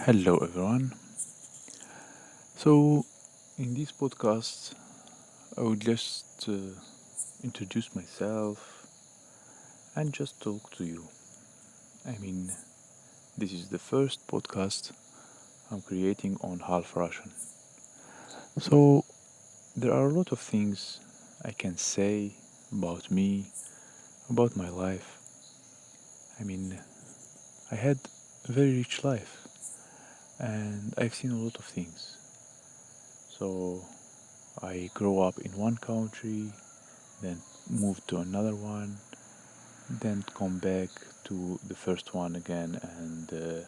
Hello, everyone. So, in this podcast, I would just introduce myself and just talk to you. I mean, this is the first podcast I'm creating on half Russian. So, there are a lot of things I can say about me, about my life. I mean, I had a very rich life and I've seen a lot of things. So, I grew up in one country, then moved to another one, then come back to the first one again, and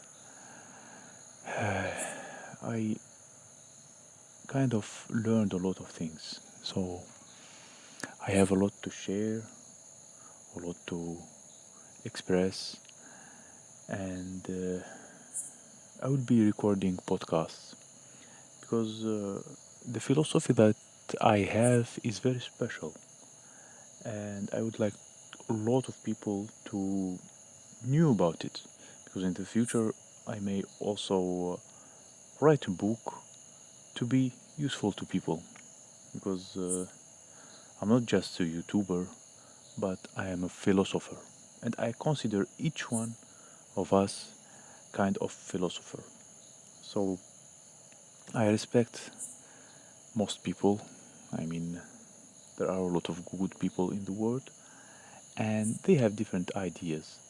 I kind of learned a lot of things. So I have a lot to share, a lot to express, and I will be recording podcasts because the philosophy that I have is very special, and I would like a lot of people to knew about it because in the future I may also write a book to be useful to people because I'm not just a YouTuber, but I am a philosopher, and I consider each one of us kind of philosopher. So I respect most people. I mean, there are a lot of good people in the world, and they have different ideas.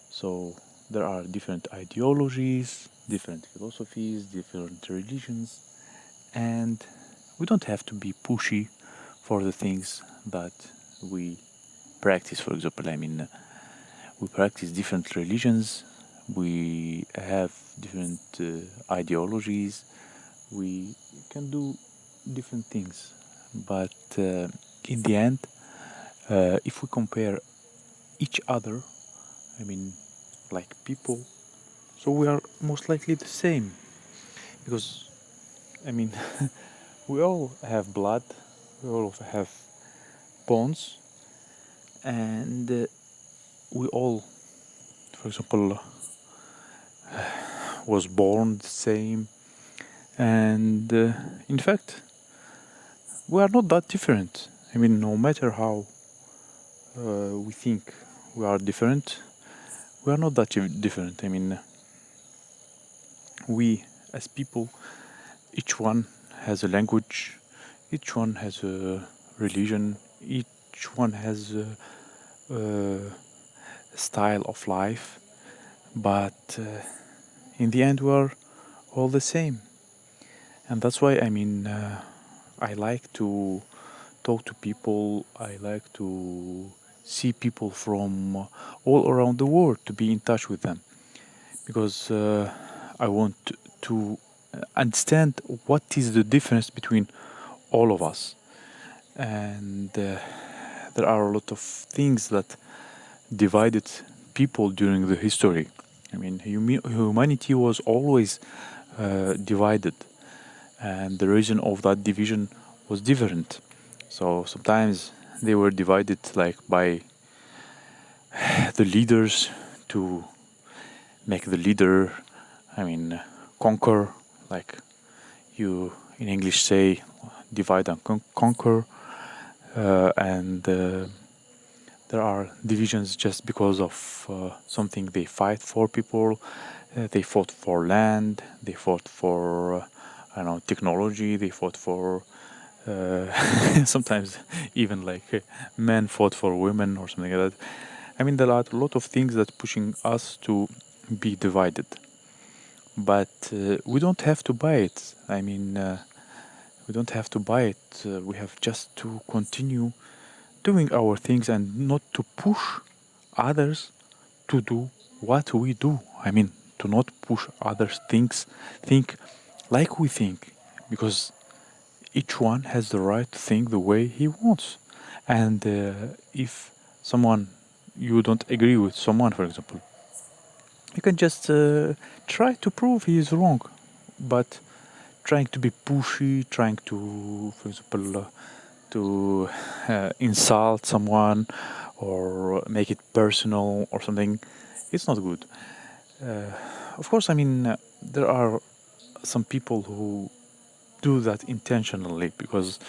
So there are different ideologies, different philosophies, different religions, and we don't have to be pushy for the things that we practice. For example, we practice different religions, we have different ideologies, we can do different things, but in the end, if we compare each other, I mean, like people, so we are most likely the same because I mean, we all have blood, we all have bones, and we all, for example, was born the same, and in fact, we are not that different. I mean, no matter how we think we are different, we are not that different. I mean, we as people, each one has a language, each one has a religion, each one has a style of life, but in the end, we are all the same. And that's why, I like to talk to people, I like to see people from all around the world, to be in touch with them, because I want to understand what is the difference between all of us. And there are a lot of things that divided people during the history. I mean, humanity was always divided, and the reason of that division was different. So sometimes they were divided like by the leaders to make the leader, conquer, like you in English say, divide and conquer, and there are divisions just because of something they fight for people. They fought for land, they fought for, technology, they fought for sometimes even like men fought for women or something like that. I mean, there are a lot of things that pushing us to be divided, but we don't have to buy it. We don't have to buy it. We have just to continue doing our things and not to push others to do what we do. I mean, to not push others think like we think, because each one has the right to think the way he wants. And if someone you don't agree with someone, for example, you can just try to prove he is wrong, but trying to be pushy, trying to, for example, to insult someone or make it personal or something, it's not good. of course, there are some people who do that intentionally because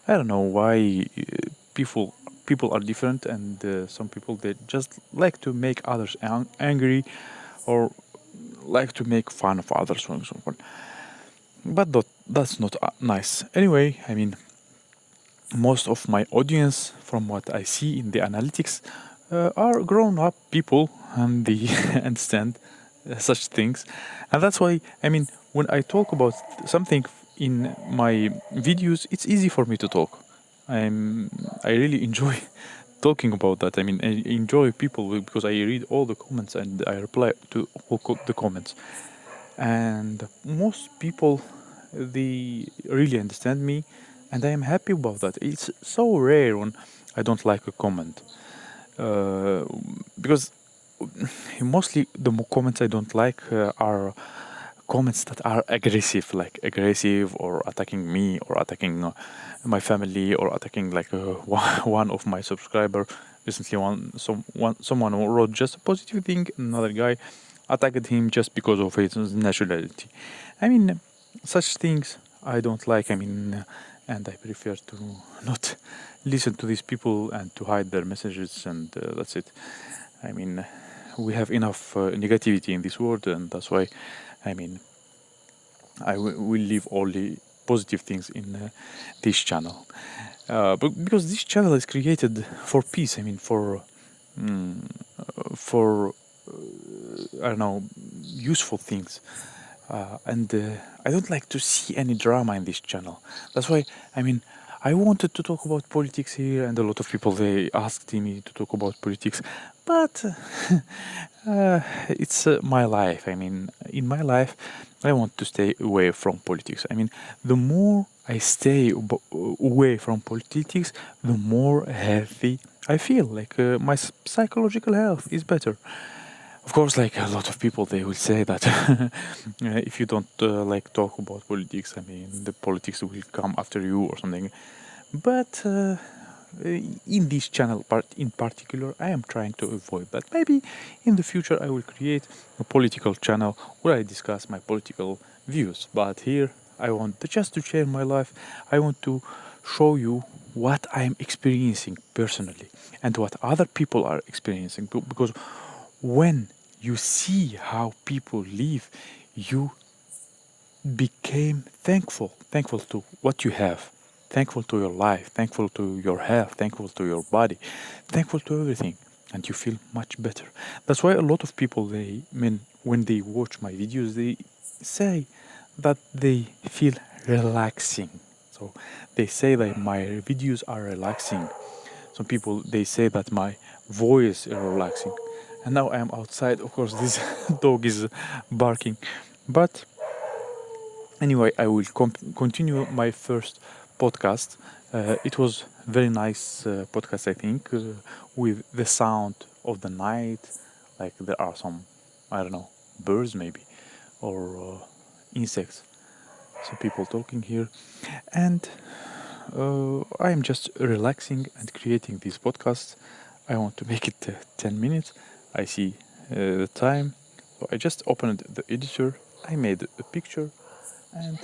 I don't know why people are different, and some people they just like to make others angry or like to make fun of others, for example. But that's not nice. Anyway, most of my audience, from what I see in the analytics, are grown up people and they understand such things. And that's why, when I talk about something in my videos, it's easy for me to talk. I really enjoy talking about that. I enjoy people because I read all the comments and I reply to all the comments. And most people, they really understand me, and I am happy about that. It's so rare when I don't like a comment, because mostly the comments I don't like are comments that are aggressive, like aggressive or attacking me or attacking my family or attacking like one of my subscriber. Recently, someone wrote just a positive thing, another guy attacked him just because of his nationality. I mean, such things I don't like. And I prefer to not listen to these people and to hide their messages, and that's it. I mean, we have enough negativity in this world, and that's why, I mean, will leave only positive things in this channel. But because this channel is created for peace, for I don't know, useful things. And I don't like to see any drama in this channel. That's why, I wanted to talk about politics here, and a lot of people they asked me to talk about politics, but it's my life. In my life, I want to stay away from politics. The more I stay away from politics, the more healthy I feel. Like my psychological health is better. Of course, like a lot of people, they will say that if you don't like talk about politics, the politics will come after you or something. But in this channel part in particular, I am trying to avoid that. Maybe in the future I will create a political channel where I discuss my political views. But here I want just to share my life. I want to show you what I am experiencing personally and what other people are experiencing. Because when you see how people live, you became thankful to what you have, thankful to your life, thankful to your health, thankful to your body, thankful to everything, and you feel much better. That's why a lot of people, when they watch my videos, they say that they feel relaxing. So they say that my videos are relaxing. Some people they say that my voice is relaxing. And now I am outside. Of course, this dog is barking, but anyway, I will continue my first podcast. It was very nice podcast, I think, with the sound of the night. Like there are some, I don't know, birds maybe, or insects. Some people talking here, and I am just relaxing and creating this podcast. I want to make it 10 minutes. I see the time, so I just opened the editor. I made a picture, and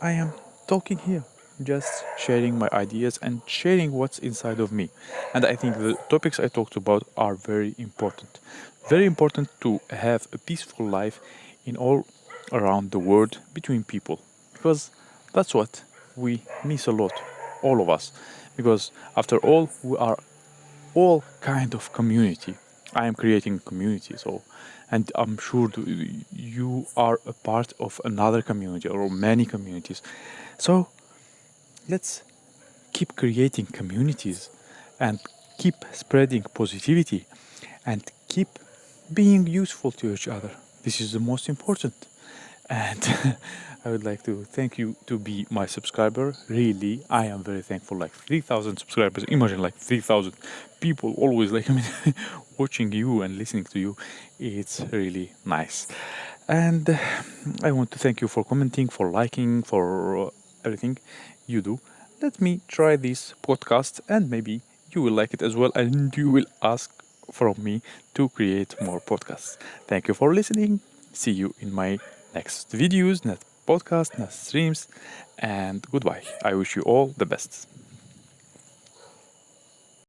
I am talking here, just sharing my ideas and sharing what's inside of me. And I think the topics I talked about are very important. Very important to have a peaceful life in all around the world between people. Because that's what we miss a lot, all of us. Because after all, we are all kind of community. I am creating a community, so, and I'm sure you are a part of another community or many communities. So let's keep creating communities and keep spreading positivity and keep being useful to each other. This is the most important. And I would like to thank you to be my subscriber. Really, I am very thankful. Like 3,000 subscribers. Imagine like 3,000 people always like watching you and listening to you. It's really nice. And I want to thank you for commenting, for liking, for everything you do. Let me try this podcast, and maybe you will like it as well, and you will ask from me to create more podcasts. Thank you for listening. see you in my next videos, next podcast, next streams, and goodbye. I wish you all the best.